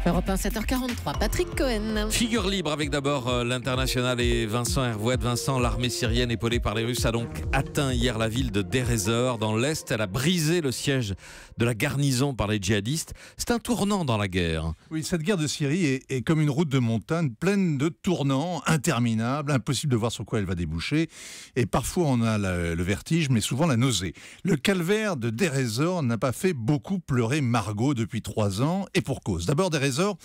Europe 1, 7h43, Patrick Cohen. Figure libre avec d'abord l'international et Vincent Hervouet. Vincent, l'armée syrienne épaulée par les Russes a donc atteint hier la ville de Deir ez-Zor. Dans l'Est, elle a brisé le siège de la garnison par les djihadistes. C'est un tournant dans la guerre. Oui, cette guerre de Syrie est comme une route de montagne pleine de tournants interminables, impossible de voir sur quoi elle va déboucher. Et parfois on a le vertige, mais souvent la nausée. Le calvaire de Deir ez-Zor n'a pas fait beaucoup pleurer Margot depuis 3 ans, et pour cause. D'abord, Deir ez-Zor,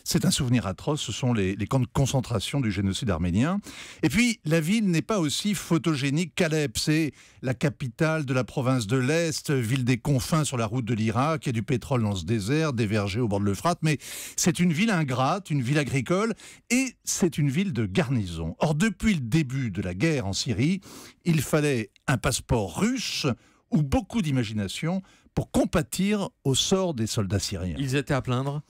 c'est un souvenir atroce, ce sont les camps de concentration du génocide arménien. Et puis, la ville n'est pas aussi photogénique qu'Alep. C'est la capitale de la province de l'Est, ville des confins sur la route de l'Irak, il y a du pétrole dans ce désert, des vergers au bord de l'Euphrate, mais c'est une ville ingrate, une ville agricole, et c'est une ville de garnison. Or, depuis le début de la guerre en Syrie, il fallait un passeport russe ou beaucoup d'imagination pour compatir au sort des soldats syriens. Ils étaient à plaindre ?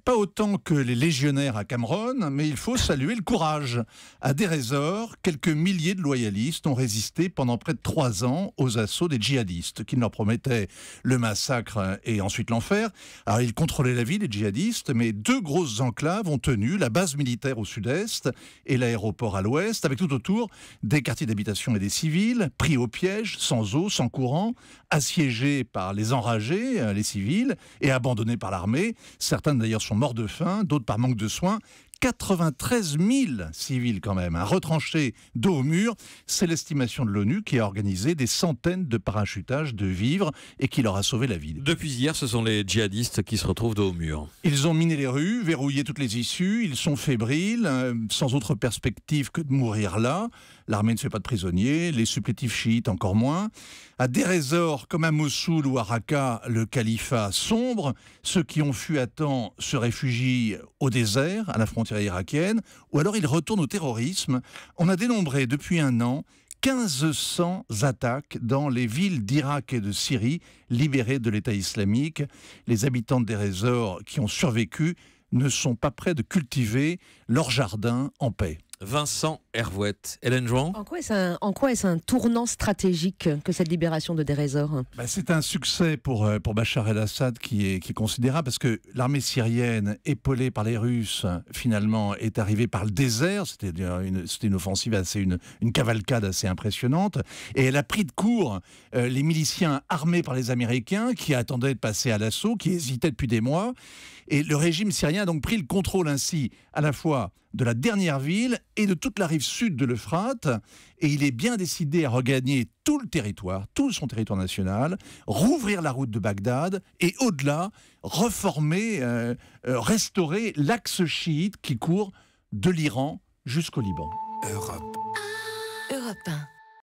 Pas autant que les légionnaires à Cameroun, mais il faut saluer le courage. À Deir ez-Zor, quelques milliers de loyalistes ont résisté pendant près de 3 ans aux assauts des djihadistes, qui leur promettaient le massacre et ensuite l'enfer. Alors ils contrôlaient la ville, les djihadistes, mais 2 grosses enclaves ont tenu, la base militaire au sud-est et l'aéroport à l'ouest, avec tout autour des quartiers d'habitation et des civils, pris au piège, sans eau, sans courant, assiégés par les enragés, les civils, et abandonnés par l'armée. Certains d'ailleurs sont morts de faim, d'autres par manque de soins. 93 000 civils quand même, retranchés dos au mur. C'est l'estimation de l'ONU qui a organisé des centaines de parachutages de vivres et qui leur a sauvé la vie. Depuis hier, ce sont les djihadistes qui se retrouvent dos au mur. Ils ont miné les rues, verrouillé toutes les issues, ils sont fébriles, sans autre perspective que de mourir là. L'armée ne fait pas de prisonniers, les supplétifs chiites encore moins. À Deir ez-Zor, comme à Mossoul ou à Raqqa, le califat sombre. Ceux qui ont fui à temps se réfugient au désert, à la frontière irakienne, ou alors ils retournent au terrorisme. On a dénombré depuis 1 an 1500 attaques dans les villes d'Irak et de Syrie libérées de l'État islamique. Les habitants de Deir ez-Zor qui ont survécu ne sont pas prêts de cultiver leur jardin en paix. Vincent Hervouet. Hélène Jouan. En quoi est-ce un tournant stratégique que cette libération de Deir ez-Zor ? C'est un succès pour Bachar el-Assad qui est considérable parce que l'armée syrienne, épaulée par les Russes, finalement est arrivée par le désert. C'était une offensive une cavalcade assez impressionnante. Et elle a pris de court les miliciens armés par les Américains qui attendaient de passer à l'assaut, qui hésitaient depuis des mois. Et le régime syrien a donc pris le contrôle ainsi à la fois de la dernière ville et de toute la rive sud de l'Euphrate. Et il est bien décidé à regagner tout le territoire, tout son territoire national, rouvrir la route de Bagdad et au-delà, reformer, restaurer l'axe chiite qui court de l'Iran jusqu'au Liban. Europe 1.